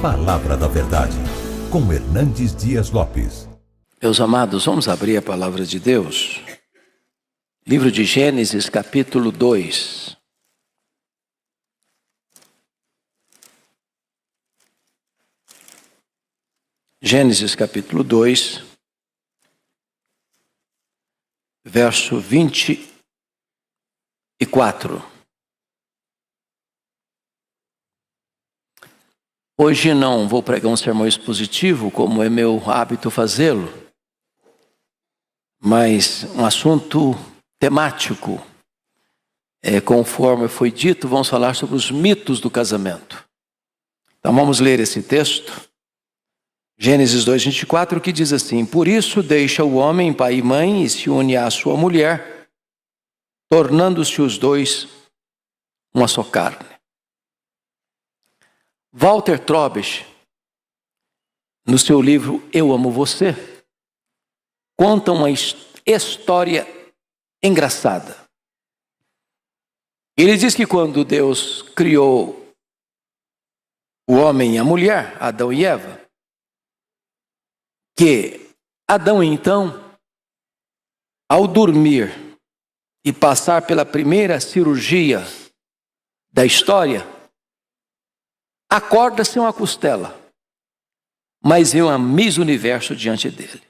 Palavra da Verdade, com Hernandes Dias Lopes. Meus amados, vamos abrir a palavra de Deus. Livro de Gênesis, capítulo 2. Gênesis, capítulo 2, verso 24. Hoje não vou pregar um sermão expositivo, como é meu hábito fazê-lo, mas um assunto temático. Conforme foi dito, vamos falar sobre os mitos do casamento. Então vamos ler esse texto. Gênesis 2, 24, que diz assim: Por isso deixa o homem pai e mãe e se une à sua mulher, tornando-se os dois uma só carne. Walter Trobes, no seu livro Eu Amo Você, conta uma história engraçada. Ele diz que quando Deus criou o homem e a mulher, Adão e Eva, que Adão então, ao dormir e passar pela primeira cirurgia da história, acorda sem uma costela, mas vê um Miss Universo diante dele.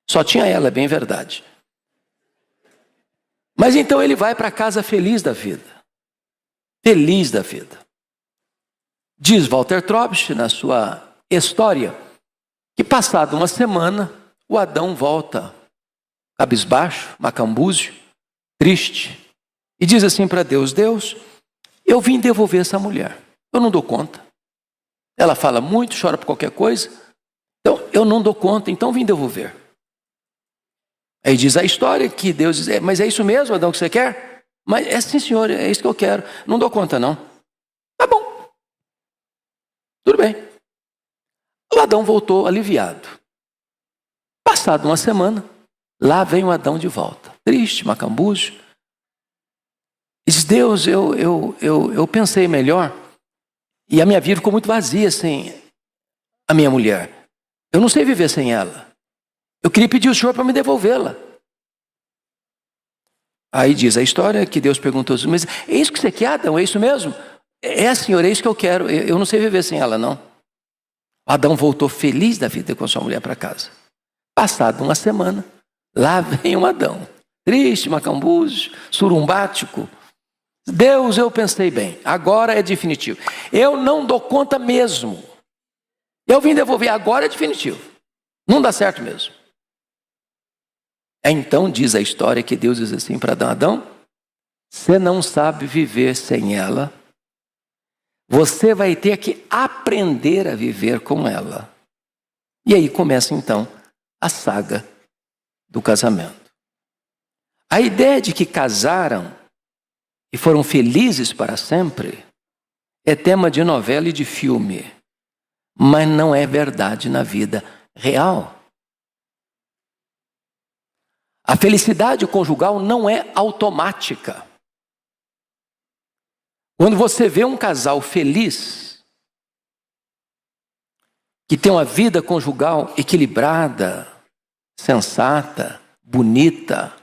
Só tinha ela, é bem verdade. Mas então ele vai para casa feliz da vida. Feliz da vida. Diz Walter Trobes, na sua história, que passada uma semana, o Adão volta cabisbaixo, macambúzio, triste, e diz assim para Deus: Deus, eu vim devolver essa mulher. Eu não dou conta. Ela fala muito, chora por qualquer coisa. Então, eu não dou conta, então vim devolver. Aí diz a história que Deus diz: mas é isso mesmo, Adão, que você quer? Mas é sim, senhor, é isso que eu quero. Não dou conta, não. Tá bom. Tudo bem. O Adão voltou aliviado. Passada uma semana, lá vem o Adão de volta. Triste, macambúzio. Diz: Deus, eu pensei melhor. E a minha vida ficou muito vazia sem a minha mulher. Eu não sei viver sem ela. Eu queria pedir ao Senhor para me devolvê-la. Aí diz a história que Deus perguntou: mas é isso que você quer, Adão? É isso mesmo? É, Senhor, é isso que eu quero. Eu não sei viver sem ela, não. Adão voltou feliz da vida com sua mulher para casa. Passada uma semana, lá vem um Adão. Triste, macambúzio, surumbático. Deus, eu pensei bem, agora é definitivo. Eu não dou conta mesmo. Eu vim devolver, agora é definitivo. Não dá certo mesmo. Então diz a história que Deus diz assim para Adão: Adão, você não sabe viver sem ela. Você vai ter que aprender a viver com ela. E aí começa então a saga do casamento. A ideia de que casaram e foram felizes para sempre é tema de novela e de filme, mas não é verdade na vida real. A felicidade conjugal não é automática. Quando você vê um casal feliz, que tem uma vida conjugal equilibrada, sensata, bonita,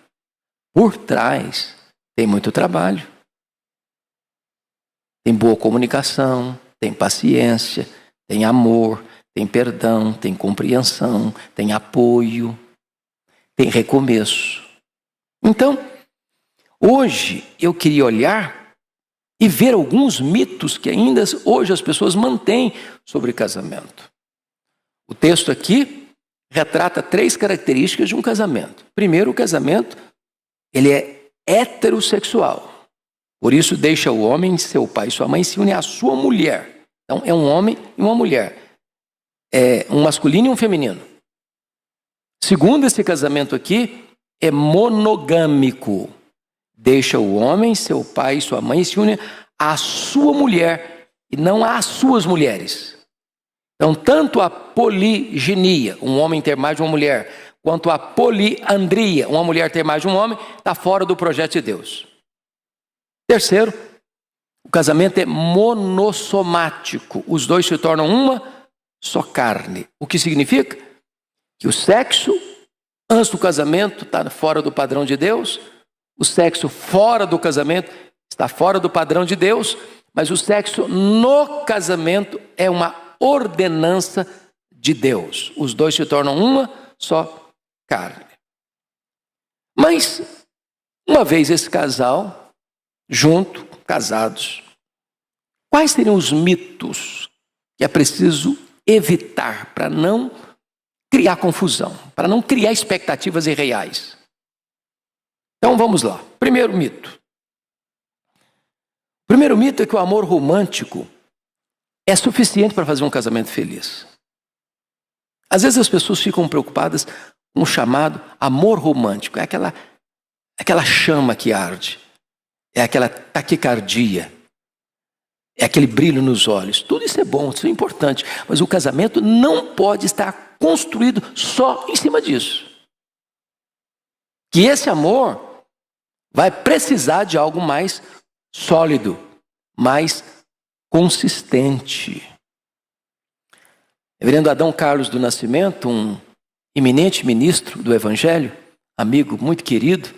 por trás tem muito trabalho. Tem boa comunicação, tem paciência, tem amor, tem perdão, tem compreensão, tem apoio, tem recomeço. Então, hoje eu queria olhar e ver alguns mitos que ainda hoje as pessoas mantêm sobre casamento. O texto aqui retrata 3 características de um casamento. Primeiro, o casamento, ele é heterossexual. Por isso deixa o homem, seu pai e sua mãe se unem à sua mulher. Então é um homem e uma mulher. É um masculino e um feminino. Segundo, esse casamento aqui é monogâmico. Deixa o homem, seu pai e sua mãe se unem à sua mulher e não às suas mulheres. Então tanto a poliginia, um homem ter mais de uma mulher, quanto a poliandria, uma mulher ter mais de um homem, está fora do projeto de Deus. Terceiro, o casamento é monossomático. Os dois se tornam uma só carne. O que significa? Que o sexo antes do casamento está fora do padrão de Deus. O sexo fora do casamento está fora do padrão de Deus. Mas o sexo no casamento é uma ordenança de Deus. Os dois se tornam uma só carne. Mas, uma vez esse casal, junto, casados, quais seriam os mitos que é preciso evitar para não criar confusão, para não criar expectativas irreais? Então vamos lá. Primeiro mito. O primeiro mito é que o amor romântico é suficiente para fazer um casamento feliz. Às vezes as pessoas ficam preocupadas com o chamado amor romântico. É aquela chama que arde. É aquela taquicardia. É aquele brilho nos olhos. Tudo isso é bom, isso é importante. Mas o casamento não pode estar construído só em cima disso. Que esse amor vai precisar de algo mais sólido, mais consistente. Reverendo Adão Carlos do Nascimento, um eminente ministro do Evangelho, amigo muito querido,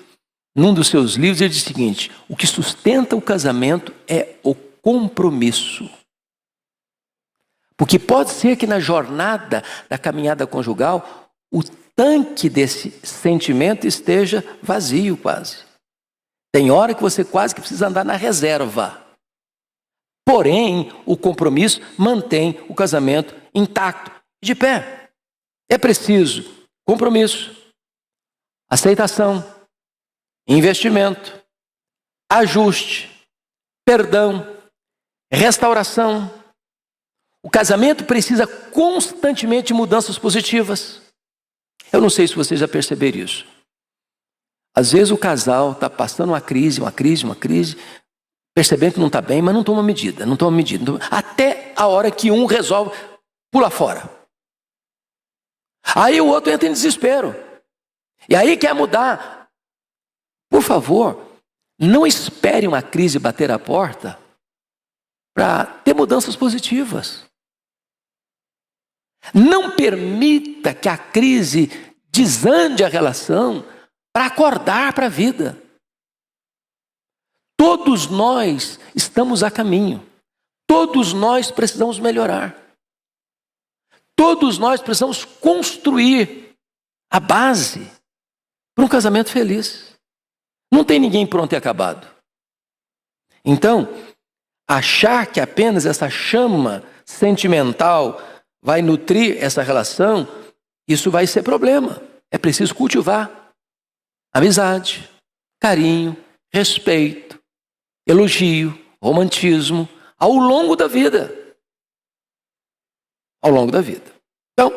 num dos seus livros ele diz o seguinte: o que sustenta o casamento é o compromisso. Porque pode ser que na jornada da caminhada conjugal, o tanque desse sentimento esteja vazio quase. Tem hora que você quase que precisa andar na reserva. Porém, o compromisso mantém o casamento intacto, de pé. É preciso compromisso, aceitação, investimento, ajuste, perdão, restauração. O casamento precisa constantemente de mudanças positivas. Eu não sei se vocês já perceberam isso. Às vezes o casal está passando uma crise, percebendo que não está bem, mas não toma medida. Até a hora que um resolve pular fora. Aí o outro entra em desespero. E aí quer mudar. Por favor, não espere uma crise bater a porta para ter mudanças positivas. Não permita que a crise desande a relação para acordar para a vida. Todos nós estamos a caminho. Todos nós precisamos melhorar. Todos nós precisamos construir a base para um casamento feliz. Não tem ninguém pronto e acabado. Então, achar que apenas essa chama sentimental vai nutrir essa relação, isso vai ser problema. É preciso cultivar amizade, carinho, respeito, elogio, romantismo, ao longo da vida. Ao longo da vida. Então,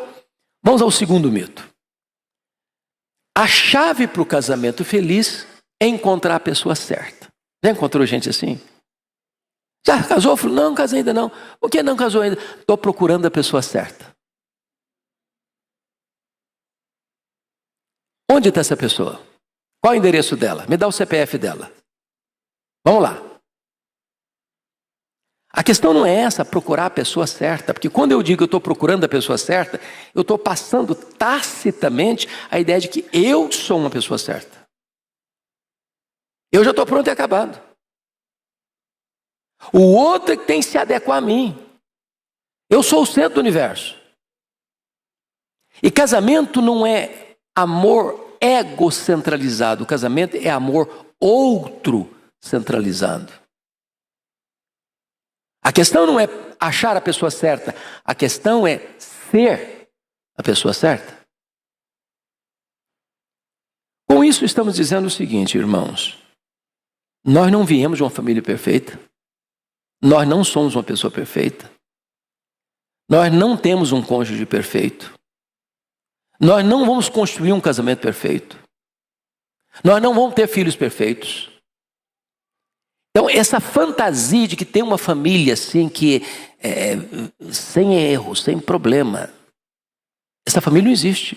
vamos ao segundo mito. A chave para o casamento feliz é encontrar a pessoa certa. Já encontrou gente assim? Já casou? Falou, não casei ainda não. Por que não casou ainda? Estou procurando a pessoa certa. Onde está essa pessoa? Qual é o endereço dela? Me dá o CPF dela. Vamos lá. A questão não é essa, procurar a pessoa certa. Porque quando eu digo que eu estou procurando a pessoa certa, eu estou passando tacitamente a ideia de que eu sou uma pessoa certa. Eu já estou pronto e acabado. O outro é que tem que se adequar a mim. Eu sou o centro do universo. E casamento não é amor egocentralizado. O casamento é amor outro centralizado. A questão não é achar a pessoa certa. A questão é ser a pessoa certa. Com isso estamos dizendo o seguinte, irmãos. Nós não viemos de uma família perfeita. Nós não somos uma pessoa perfeita. Nós não temos um cônjuge perfeito. Nós não vamos construir um casamento perfeito. Nós não vamos ter filhos perfeitos. Então, essa fantasia de que tem uma família assim, que sem erro, sem problema, essa família não existe.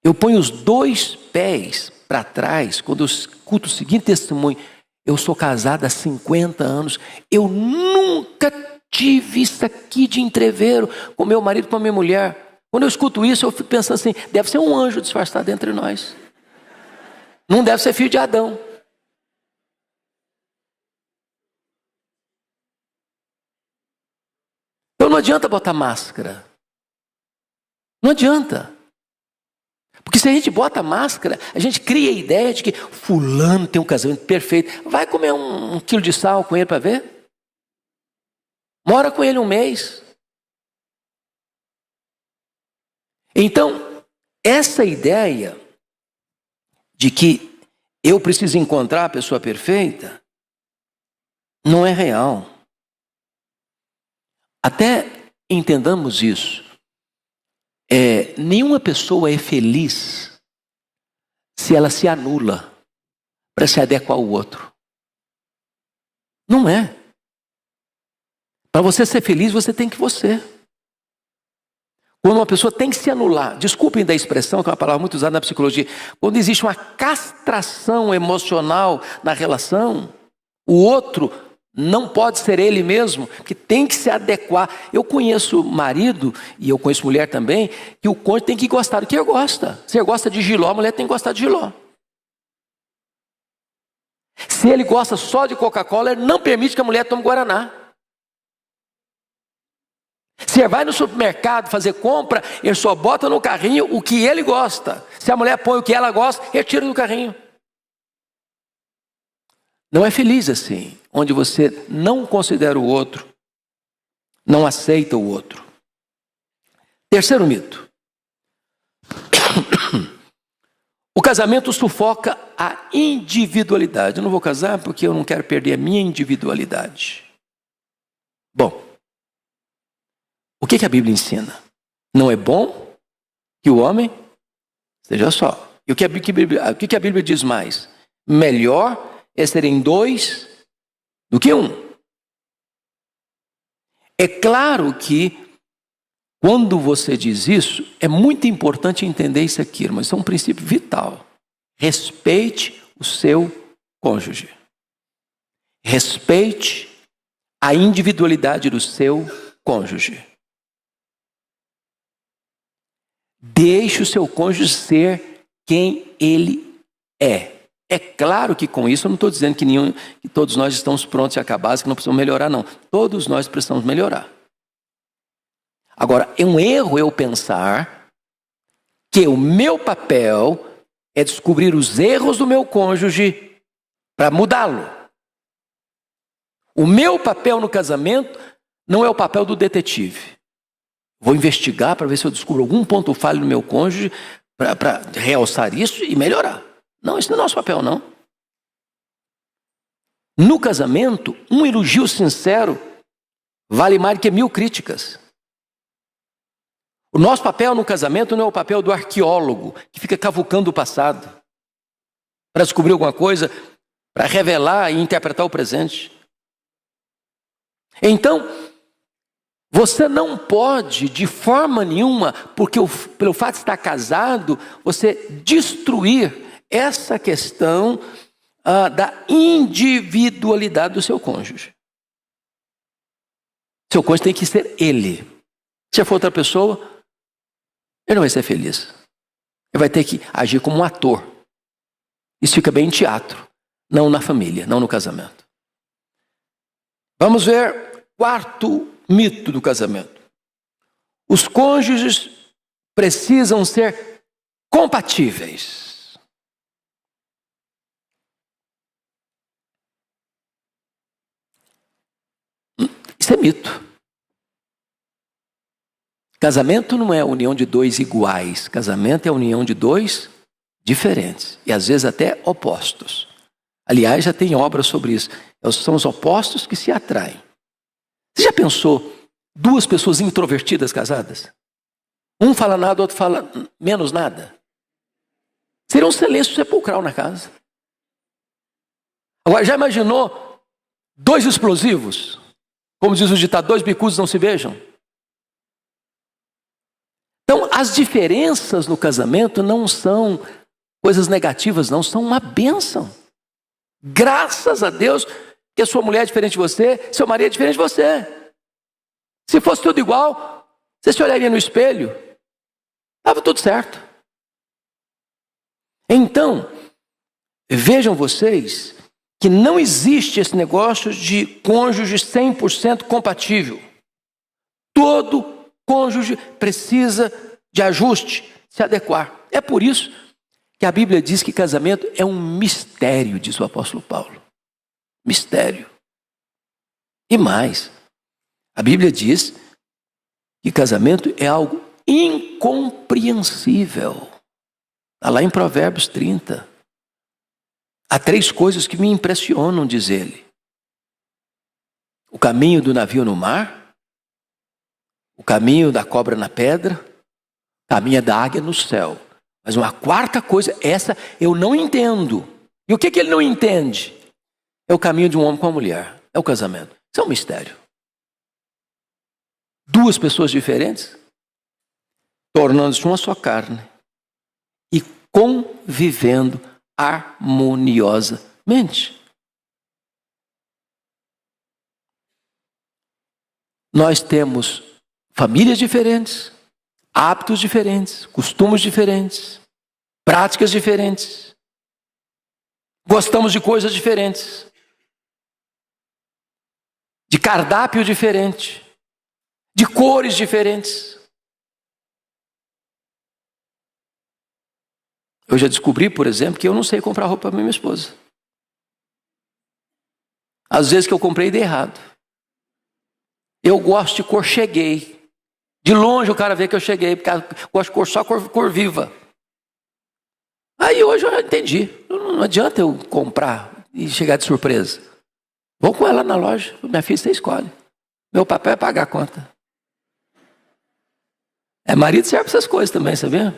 Eu ponho os dois pés para trás quando eu escuto o seguinte testemunho. Eu sou casada há 50 anos. Eu nunca tive isso aqui de entreveiro com meu marido, com a minha mulher. Quando eu escuto isso, eu fico pensando assim, deve ser um anjo disfarçado entre nós. Não deve ser filho de Adão. Então não adianta botar máscara. Não adianta. Porque se a gente bota máscara, a gente cria a ideia de que fulano tem um casamento perfeito. Vai comer um quilo de sal com ele para ver? Mora com ele um mês. Então, essa ideia de que eu preciso encontrar a pessoa perfeita não é real. Até entendamos isso. Nenhuma pessoa é feliz se ela se anula para se adequar ao outro. Não é. Para você ser feliz, você tem que você. Quando uma pessoa tem que se anular, desculpem da expressão, que é uma palavra muito usada na psicologia, quando existe uma castração emocional na relação, o outro não pode ser ele mesmo, que tem que se adequar. Eu conheço marido, e eu conheço mulher também, que o cônjuge tem que gostar do que ele gosta. Se ele gosta de jiló, a mulher tem que gostar de jiló. Se ele gosta só de Coca-Cola, ele não permite que a mulher tome Guaraná. Se ele vai no supermercado fazer compra, ele só bota no carrinho o que ele gosta. Se a mulher põe o que ela gosta, ele tira do carrinho. Não é feliz assim, onde você não considera o outro, não aceita o outro. Terceiro mito. O casamento sufoca a individualidade. Eu não vou casar porque eu não quero perder a minha individualidade. Bom, o que a Bíblia ensina? Não é bom que o homem seja só. E o que a Bíblia diz mais? Melhor é serem dois do que um. É claro que quando você diz isso, é muito importante entender isso aqui, mas isso é um princípio vital. Respeite o seu cônjuge. Respeite a individualidade do seu cônjuge. Deixe o seu cônjuge ser quem ele é. É claro que com isso eu não estou dizendo que todos nós estamos prontos e acabados, que não precisamos melhorar, não. Todos nós precisamos melhorar. Agora, é um erro eu pensar que o meu papel é descobrir os erros do meu cônjuge para mudá-lo. O meu papel no casamento não é o papel do detetive. Vou investigar para ver se eu descubro algum ponto falho no meu cônjuge para realçar isso e melhorar. Não, esse não é nosso papel, não. No casamento, um elogio sincero vale mais que 1000 críticas. O nosso papel no casamento não é o papel do arqueólogo, que fica cavucando o passado para descobrir alguma coisa, para revelar e interpretar o presente. Então, você não pode, de forma nenhuma, porque pelo fato de estar casado, você destruir essa questão da individualidade do seu cônjuge. Seu cônjuge tem que ser ele. Se for outra pessoa, ele não vai ser feliz. Ele vai ter que agir como um ator. Isso fica bem em teatro, não na família, não no casamento. Vamos ver quarto mito do casamento. Os cônjuges precisam ser compatíveis. Isso é mito. Casamento não é a união de dois iguais. Casamento é a união de dois diferentes. E às vezes até opostos. Aliás, já tem obras sobre isso. São os opostos que se atraem. Você já pensou duas pessoas introvertidas casadas? Um fala nada, o outro fala menos nada. Seria um silêncio sepulcral na casa. Agora, já imaginou dois explosivos? Como diz o ditado, dois bicudos não se beijam. Então, as diferenças no casamento não são coisas negativas, não, são uma bênção. Graças a Deus que a sua mulher é diferente de você, seu marido é diferente de você. Se fosse tudo igual, você se olharia no espelho, estava tudo certo. Então, vejam vocês que não existe esse negócio de cônjuge 100% compatível. Todo cônjuge precisa de ajuste, se adequar. É por isso que a Bíblia diz que casamento é um mistério, diz o apóstolo Paulo. Mistério. E mais, a Bíblia diz que casamento é algo incompreensível. Está lá em Provérbios 30. Há 3 coisas que me impressionam, diz ele. O caminho do navio no mar, o caminho da cobra na pedra, o caminho da águia no céu. Mas uma 4ª coisa, essa eu não entendo. E o que ele não entende? É o caminho de um homem com uma mulher. É o casamento. Isso é um mistério. 2 pessoas diferentes, tornando-se uma só carne e convivendo harmoniosamente. Nós temos famílias diferentes, hábitos diferentes, costumes diferentes, práticas diferentes. Gostamos de coisas diferentes, de cardápio diferente, de cores diferentes. Eu já descobri, por exemplo, que eu não sei comprar roupa para minha esposa. Às vezes que eu comprei dei errado. Eu gosto de cor cheguei. De longe o cara vê que eu cheguei, porque eu gosto de cor só cor viva. Aí hoje eu já entendi. Não adianta eu comprar e chegar de surpresa. Vou com ela na loja. Minha filha, você escolhe. Meu papel é pagar a conta. Marido serve para essas coisas também, sabia?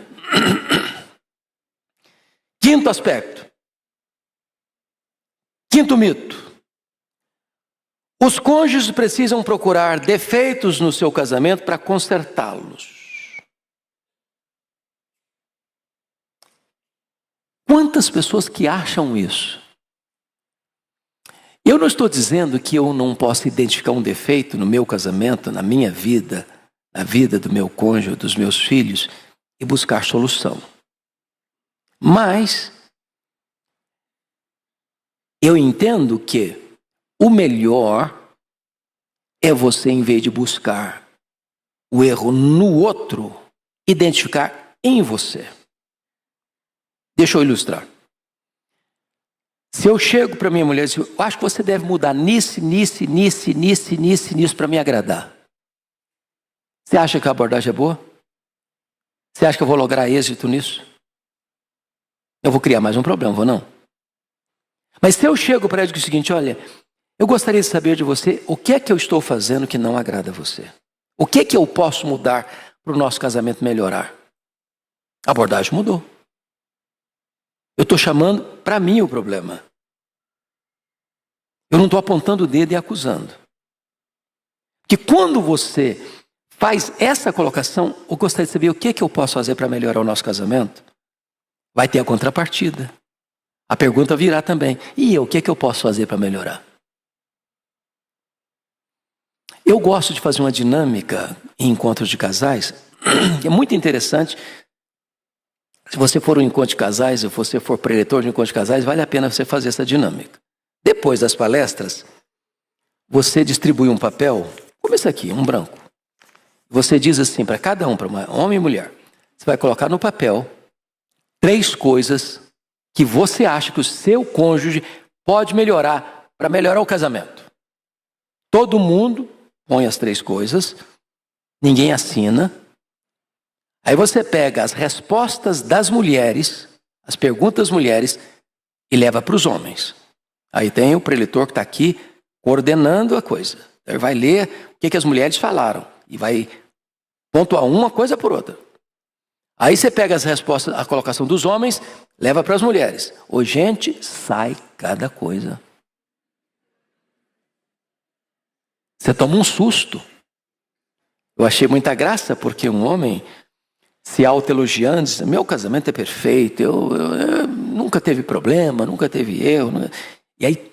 5º aspecto. 5º mito. Os cônjuges precisam procurar defeitos no seu casamento para consertá-los. Quantas pessoas que acham isso? Eu não estou dizendo que eu não posso identificar um defeito no meu casamento, na minha vida, na vida do meu cônjuge, dos meus filhos, e buscar solução. Mas eu entendo que o melhor é você, em vez de buscar o erro no outro, identificar em você. Deixa eu ilustrar. Se eu chego para minha mulher e digo, eu acho que você deve mudar nisso para me agradar. Você acha que a abordagem é boa? Você acha que eu vou lograr êxito nisso? Eu vou criar mais um problema, vou não? Mas se eu chego para ela e digo o seguinte, olha, eu gostaria de saber de você o que é que eu estou fazendo que não agrada a você. O que é que eu posso mudar para o nosso casamento melhorar? A abordagem mudou. Eu estou chamando para mim o problema. Eu não estou apontando o dedo e acusando. Porque quando você faz essa colocação, eu gostaria de saber o que é que eu posso fazer para melhorar o nosso casamento, vai ter a contrapartida. A pergunta virá também, e eu, o que é que eu posso fazer para melhorar? Eu gosto de fazer uma dinâmica em encontros de casais, que é muito interessante. Se você for um encontro de casais, se você for preletor de encontro de casais, vale a pena você fazer essa dinâmica. Depois das palestras, você distribui um papel, como esse aqui, um branco. Você diz assim para cada um, para homem e mulher, você vai colocar no papel 3 coisas que você acha que o seu cônjuge pode melhorar para melhorar o casamento. Todo mundo põe as 3 coisas, ninguém assina. Aí você pega as respostas das mulheres, as perguntas das mulheres, e leva para os homens. Aí tem o preletor que está aqui coordenando a coisa. Ele vai ler o que as mulheres falaram e vai pontuar uma coisa por outra. Aí você pega as respostas, a colocação dos homens, leva para as mulheres. Ô, gente, sai cada coisa. Você toma um susto. Eu achei muita graça porque um homem se autoelogiando, diz, meu casamento é perfeito, eu nunca teve problema, nunca teve erro. E aí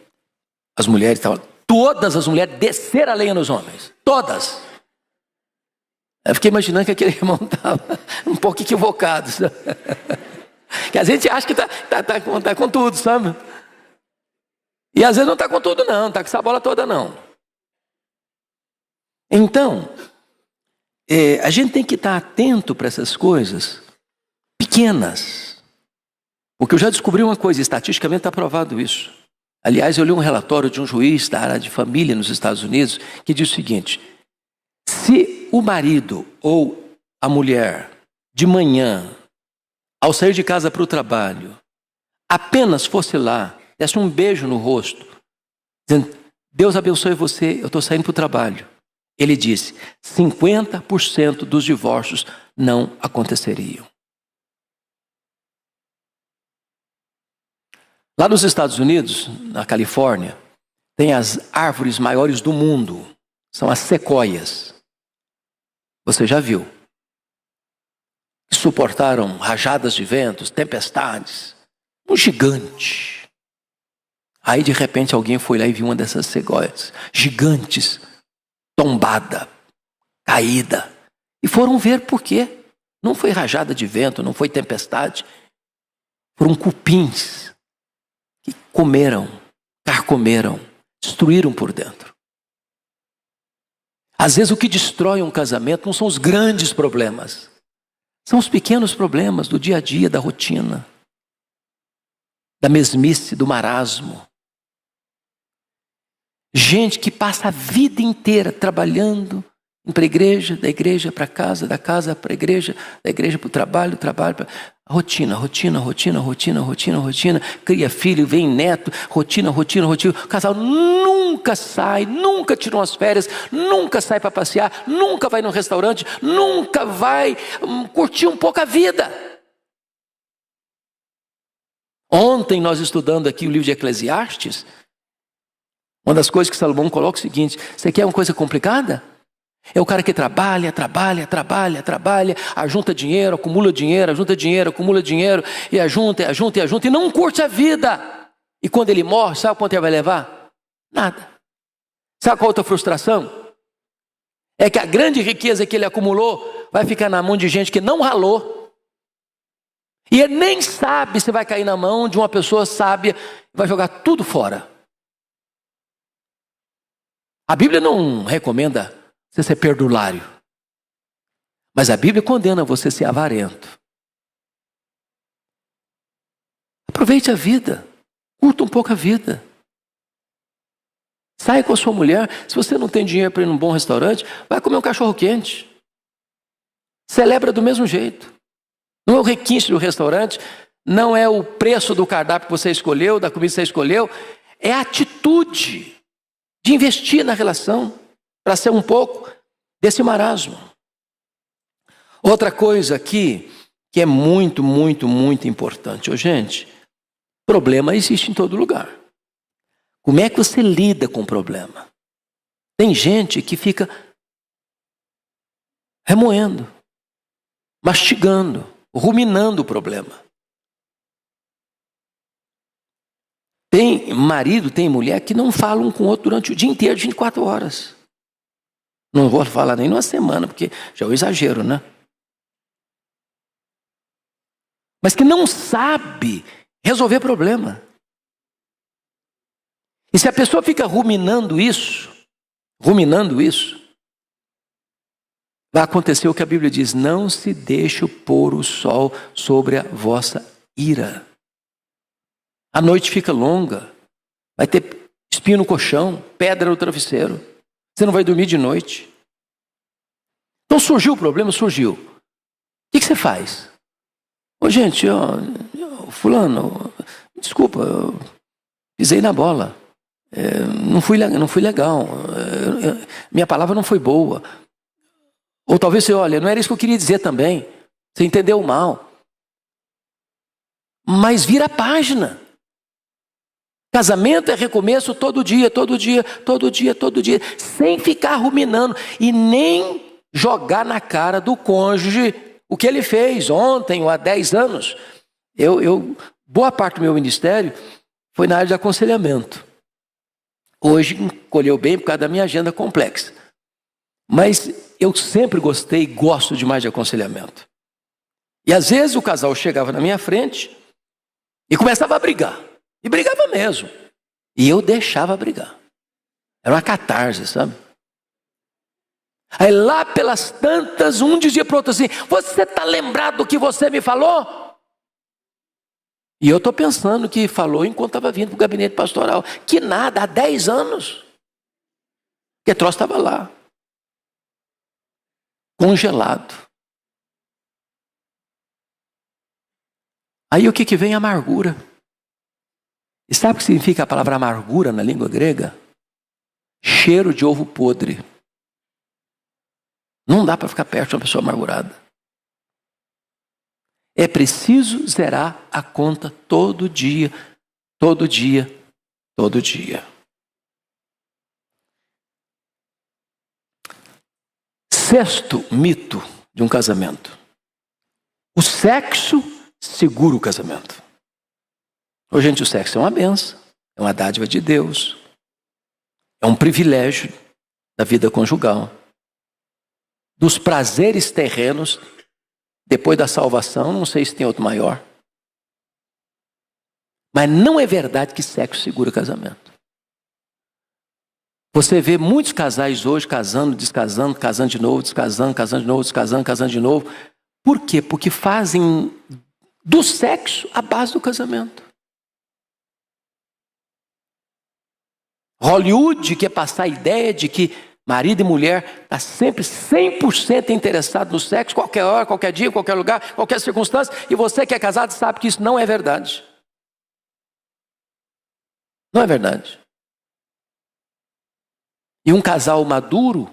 as mulheres estavam, todas as mulheres desceram a lenha nos homens. Todas. Eu fiquei imaginando que aquele irmão estava um pouco equivocado. Sabe? Que a gente acha que tá com tudo, sabe? E às vezes não está com tudo não, não está com essa bola toda não. Então, a gente tem que estar atento para essas coisas pequenas. Porque eu já descobri uma coisa, estatisticamente está provado isso. Aliás, eu li um relatório de um juiz da área de família nos Estados Unidos que diz o seguinte: se o marido ou a mulher de manhã, ao sair de casa para o trabalho, apenas fosse lá, desse um beijo no rosto, dizendo, Deus abençoe você, eu estou saindo para o trabalho. Ele disse, 50% dos divórcios não aconteceriam. Lá nos Estados Unidos, na Califórnia, tem as árvores maiores do mundo. São as sequoias. Você já viu. Que suportaram rajadas de ventos, tempestades. Um gigante. Aí de repente alguém foi lá e viu uma dessas sequoias gigantes, tombada, caída. E foram ver por quê. Não foi rajada de vento, não foi tempestade. Foram cupins que comeram, carcomeram, destruíram por dentro. Às vezes o que destrói um casamento não são os grandes problemas. São os pequenos problemas do dia a dia, da rotina, da mesmice, do marasmo. Gente que passa a vida inteira trabalhando para a igreja, da igreja para casa, da casa para a igreja, da igreja para o trabalho, trabalho para... Rotina, cria filho, vem neto, rotina. O casal nunca sai, nunca tira umas férias, nunca sai para passear, nunca vai no restaurante, nunca vai curtir um pouco a vida. Ontem nós estudando aqui o livro de Eclesiastes, uma das coisas que Salomão coloca é o seguinte: você quer uma coisa complicada? É o cara que trabalha, ajunta dinheiro, acumula dinheiro, e ajunta, e não curte a vida. E quando ele morre, sabe quanto ele vai levar? Nada. Sabe qual outra frustração? É que a grande riqueza que ele acumulou vai ficar na mão de gente que não ralou. E ele nem sabe se vai cair na mão de uma pessoa sábia, vai jogar tudo fora. A Bíblia não recomenda você ser perdulário. Mas a Bíblia condena você ser avarento. Aproveite a vida. Curta um pouco a vida. Sai com a sua mulher. Se você não tem dinheiro para ir num bom restaurante, vai comer um cachorro quente. Celebra do mesmo jeito. Não é o requinte do restaurante, não é o preço do cardápio que você escolheu, da comida que você escolheu. É a atitude de investir na relação para ser um pouco desse marasmo. Outra coisa aqui que é muito importante. Gente, problema existe em todo lugar. Como é que você lida com o problema? Tem gente que fica remoendo, mastigando, ruminando o problema. Tem marido, tem mulher que não falam um com o outro durante o dia inteiro, 24 horas. Não vou falar nem numa semana, porque já é um exagero, né? Mas que não sabe resolver problema. E se a pessoa fica ruminando isso, vai acontecer o que a Bíblia diz: não se deixe pôr o sol sobre a vossa ira. A noite fica longa, vai ter espinho no colchão, pedra no travesseiro. Você não vai dormir de noite. Então surgiu o problema, surgiu. O que você faz? Gente, fulano, desculpa, eu pisei na bola. Não fui legal. Minha palavra não foi boa. Ou talvez você, olha, não era isso que eu queria dizer também. Você entendeu mal. Mas vira a página. Casamento é recomeço todo dia, sem ficar ruminando e nem jogar na cara do cônjuge o que ele fez ontem ou há 10 anos. Boa parte do meu ministério foi na área de aconselhamento. Hoje encolheu bem por causa da minha agenda complexa. Mas eu sempre gostei e gosto demais de aconselhamento. E às vezes o casal chegava na minha frente e começava a brigar. E brigava mesmo. E eu deixava brigar. Era uma catarse, sabe? Aí lá pelas tantas, um dizia para o outro assim: você está lembrado do que você me falou? E eu estou pensando que falou enquanto estava vindo para o gabinete pastoral. Que nada, há 10 anos. Que troço estava lá. Congelado. Aí o que vem? Amargura. E sabe o que significa a palavra amargura na língua grega? Cheiro de ovo podre. Não dá para ficar perto de uma pessoa amargurada. É preciso zerar a conta todo dia, todo dia, todo dia. Sexto mito de um casamento. O sexo segura o casamento. Ô, gente, o sexo é uma bênção, é uma dádiva de Deus, é um privilégio da vida conjugal. Dos prazeres terrenos, depois da salvação, não sei se tem outro maior. Mas não é verdade que sexo segura o casamento. Você vê muitos casais hoje casando, descasando, casando de novo, descasando, casando de novo, descasando, casando de novo. Por quê? Porque fazem do sexo a base do casamento. Hollywood quer passar a ideia de que marido e mulher está sempre 100% interessado no sexo, qualquer hora, qualquer dia, qualquer lugar, qualquer circunstância. E você que é casado sabe que isso não é verdade. Não é verdade. E um casal maduro,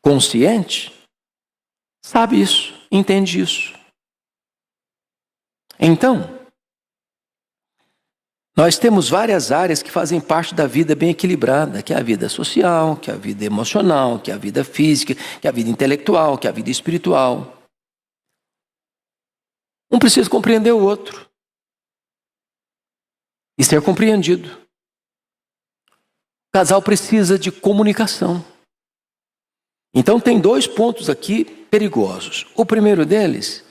consciente, sabe isso, entende isso. Então, nós temos várias áreas que fazem parte da vida bem equilibrada, que é a vida social, que é a vida emocional, que é a vida física, que é a vida intelectual, que é a vida espiritual. Um precisa compreender o outro e ser compreendido. O casal precisa de comunicação. Então tem 2 pontos aqui perigosos. O primeiro deles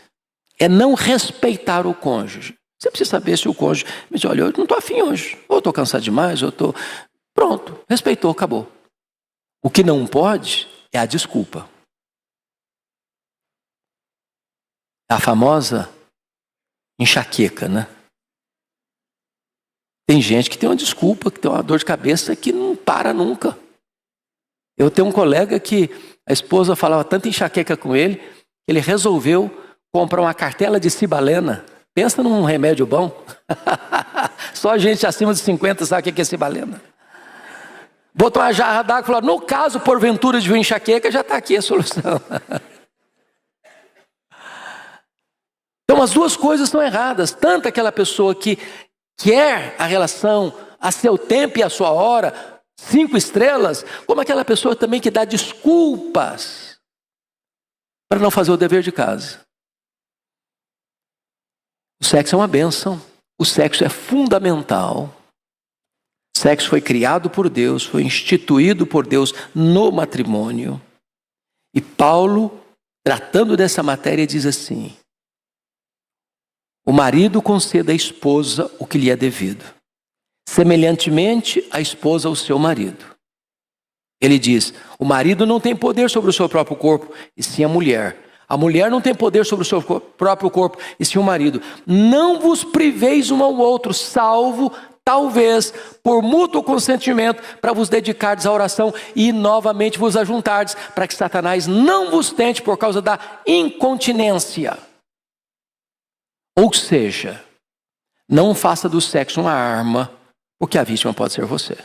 é não respeitar o cônjuge. Você precisa saber se o cônjuge me diz: olha, eu não estou afim hoje, ou estou cansado demais, ou estou... Pronto, respeitou, acabou. O que não pode é a desculpa. A famosa enxaqueca, né? Tem gente que tem uma desculpa, que tem uma dor de cabeça que não para nunca. Eu tenho um colega que a esposa falava tanta enxaqueca com ele, que ele resolveu comprar uma cartela de cibalena. Pensa num remédio bom. Só gente acima de 50 sabe o que é cibalena. Botou uma jarra d'água e falou: no caso, porventura de uma enxaqueca, já está aqui a solução. Então as 2 coisas estão erradas. Tanto aquela pessoa que quer a relação a seu tempo e a sua hora, 5 estrelas, como aquela pessoa também que dá desculpas para não fazer o dever de casa. O sexo é uma bênção, o sexo é fundamental. O sexo foi criado por Deus, foi instituído por Deus no matrimônio. E Paulo, tratando dessa matéria, diz assim: o marido conceda à esposa o que lhe é devido, semelhantemente a esposa ao seu marido. Ele diz: o marido não tem poder sobre o seu próprio corpo, e sim a mulher. A mulher não tem poder sobre o seu próprio corpo, e sim o marido. Não vos priveis um ao outro, salvo, talvez, por mútuo consentimento, para vos dedicardes à oração e novamente vos ajuntardes, para que Satanás não vos tente por causa da incontinência. Ou seja, não faça do sexo uma arma, porque a vítima pode ser você.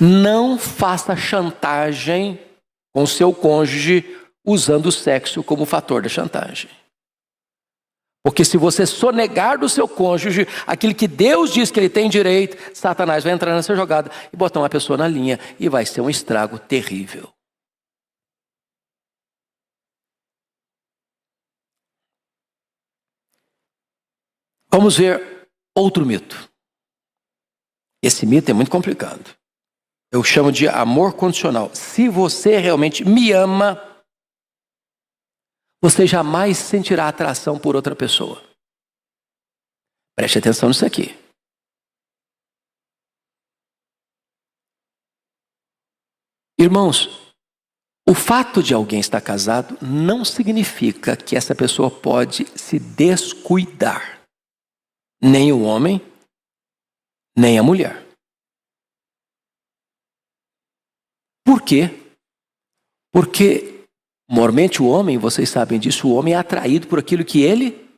Não faça chantagem com seu cônjuge usando o sexo como fator da chantagem. Porque se você sonegar do seu cônjuge aquilo que Deus diz que ele tem direito, Satanás vai entrar nessa jogada e botar uma pessoa na linha e vai ser um estrago terrível. Vamos ver outro mito. Esse mito é muito complicado. Eu chamo de amor condicional. Se você realmente me ama, você jamais sentirá atração por outra pessoa. Preste atenção nisso aqui. Irmãos, o fato de alguém estar casado não significa que essa pessoa pode se descuidar. Nem o homem, nem a mulher. Por quê? Porque, normalmente o homem, vocês sabem disso, o homem é atraído por aquilo que ele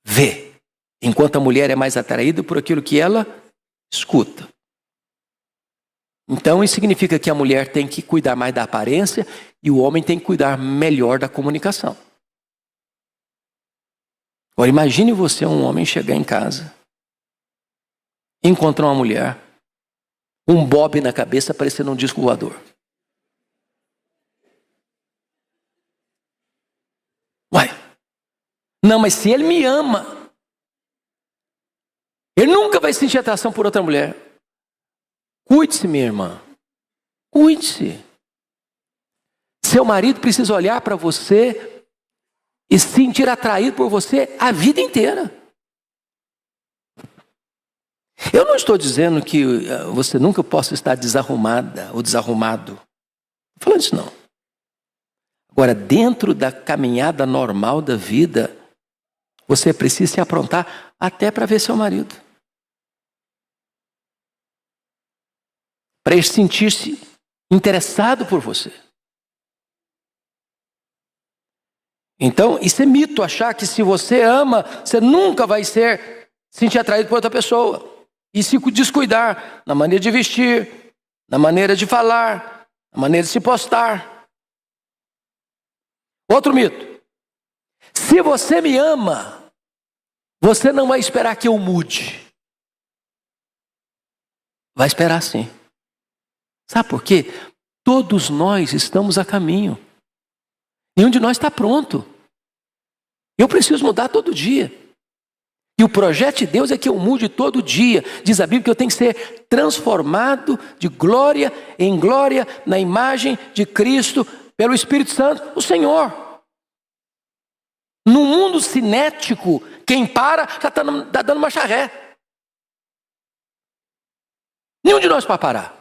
vê. Enquanto a mulher é mais atraída por aquilo que ela escuta. Então, isso significa que a mulher tem que cuidar mais da aparência e o homem tem que cuidar melhor da comunicação. Agora, imagine você, um homem, chegar em casa, encontrar uma mulher, um bob na cabeça parecendo um disco voador. Uai, não, mas se ele me ama, ele nunca vai sentir atração por outra mulher. Cuide-se, minha irmã. Cuide-se. Seu marido precisa olhar para você e se sentir atraído por você a vida inteira. Eu não estou dizendo que você nunca possa estar desarrumada ou desarrumado. Não estou falando isso, não. Agora, dentro da caminhada normal da vida, você precisa se aprontar até para ver seu marido. Para ele sentir-se interessado por você. Então, isso é mito, achar que se você ama, você nunca vai sentir atraído por outra pessoa. E se descuidar na maneira de vestir, na maneira de falar, na maneira de se postar. Outro mito. Se você me ama, você não vai esperar que eu mude. Vai esperar sim. Sabe por quê? Todos nós estamos a caminho. Nenhum de nós está pronto. Eu preciso mudar todo dia. E o projeto de Deus é que eu mude todo dia. Diz a Bíblia que eu tenho que ser transformado de glória em glória na imagem de Cristo pelo Espírito Santo, o Senhor. No mundo cinético, quem para já está dando uma charré. Nenhum de nós pode parar.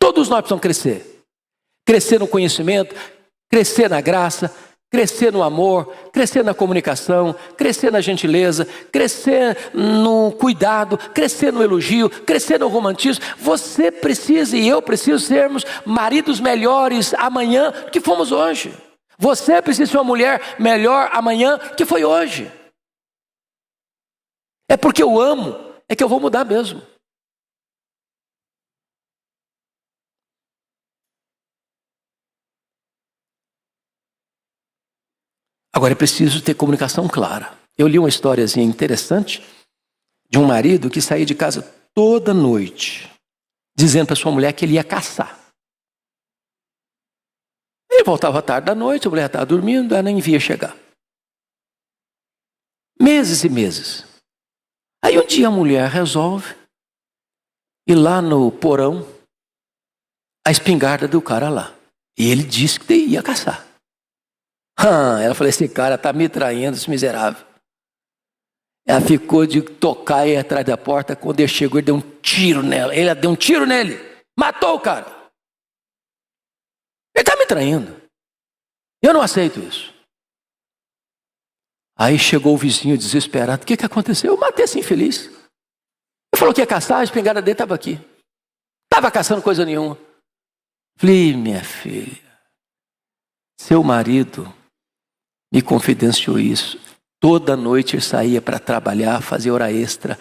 Todos nós precisamos crescer. Crescer no conhecimento, crescer na graça, crescer no amor, crescer na comunicação, crescer na gentileza, crescer no cuidado, crescer no elogio, crescer no romantismo. Você precisa e eu preciso sermos maridos melhores amanhã do que fomos hoje. Você precisa ser uma mulher melhor amanhã do que foi hoje. É porque eu amo, é que eu vou mudar mesmo. Agora é preciso ter comunicação clara. Eu li uma historiazinha interessante de um marido que saía de casa toda noite, dizendo para sua mulher que ele ia caçar. Ele voltava à tarde da noite, a mulher estava dormindo, ela nem via chegar. Meses e meses. Aí um dia a mulher resolve ir lá no porão, a espingarda do cara lá. E ele disse que ia caçar. Ela falou, esse cara está me traindo, esse miserável. Ela ficou de tocar aí atrás da porta. Quando ele chegou, ele deu um tiro nela. Ele deu um tiro nele. Matou o cara. Ele está me traindo. Eu não aceito isso. Aí chegou o vizinho desesperado. O que aconteceu? Eu matei esse infeliz. Ele falou que ia caçar, a espingarda dele estava aqui. Estava caçando coisa nenhuma. Falei, minha filha, seu marido me confidenciou isso. Toda noite ele saía para trabalhar, fazer hora extra,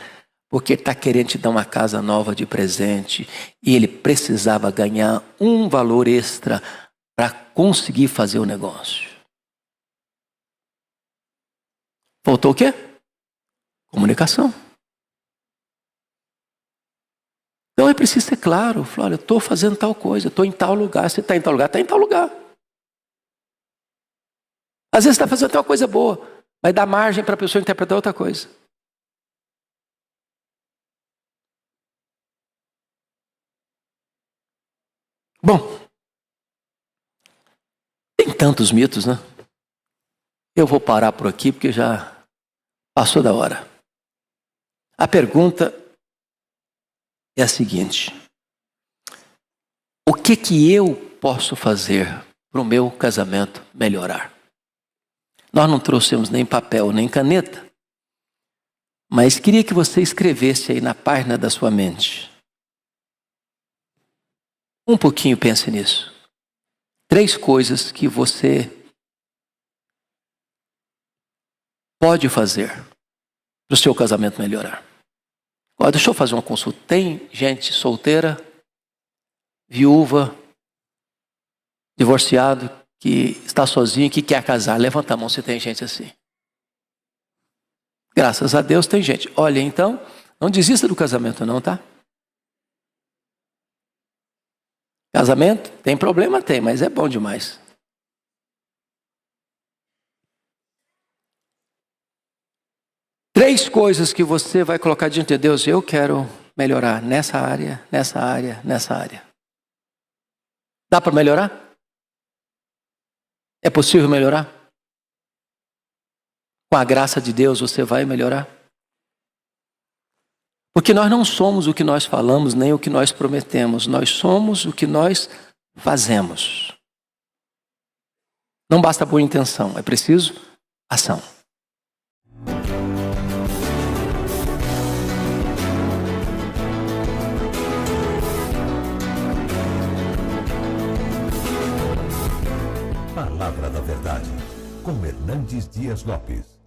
porque ele está querendo te dar uma casa nova de presente. E ele precisava ganhar um valor extra para conseguir fazer o negócio. Faltou o quê? Comunicação. Então é preciso ser claro. Falar, olha, eu estou fazendo tal coisa, estou em tal lugar. Você está em tal lugar? Está em tal lugar. Às vezes está fazendo até uma coisa boa, mas dá margem para a pessoa interpretar outra coisa. Bom, tem tantos mitos, né? Eu vou parar por aqui porque já passou da hora. A pergunta é a seguinte: o que eu posso fazer para o meu casamento melhorar? Nós não trouxemos nem papel nem caneta, mas queria que você escrevesse aí na página da sua mente. Um pouquinho pense nisso. 3 coisas que você pode fazer para o seu casamento melhorar. Agora, deixa eu fazer uma consulta. Tem gente solteira, viúva, divorciado, que está sozinho e que quer casar? Levanta a mão se tem gente assim. Graças a Deus tem gente. Olha, então, não desista do casamento não, tá? Casamento? Tem problema? Tem, mas é bom demais. Três coisas que você vai colocar diante de Deus: eu quero melhorar nessa área, nessa área, nessa área. Dá para melhorar? É possível melhorar? Com a graça de Deus você vai melhorar? Porque nós não somos o que nós falamos, nem o que nós prometemos. Nós somos o que nós fazemos. Não basta boa intenção, é preciso ação. Palavra da Verdade, com Hernandes Dias Lopes.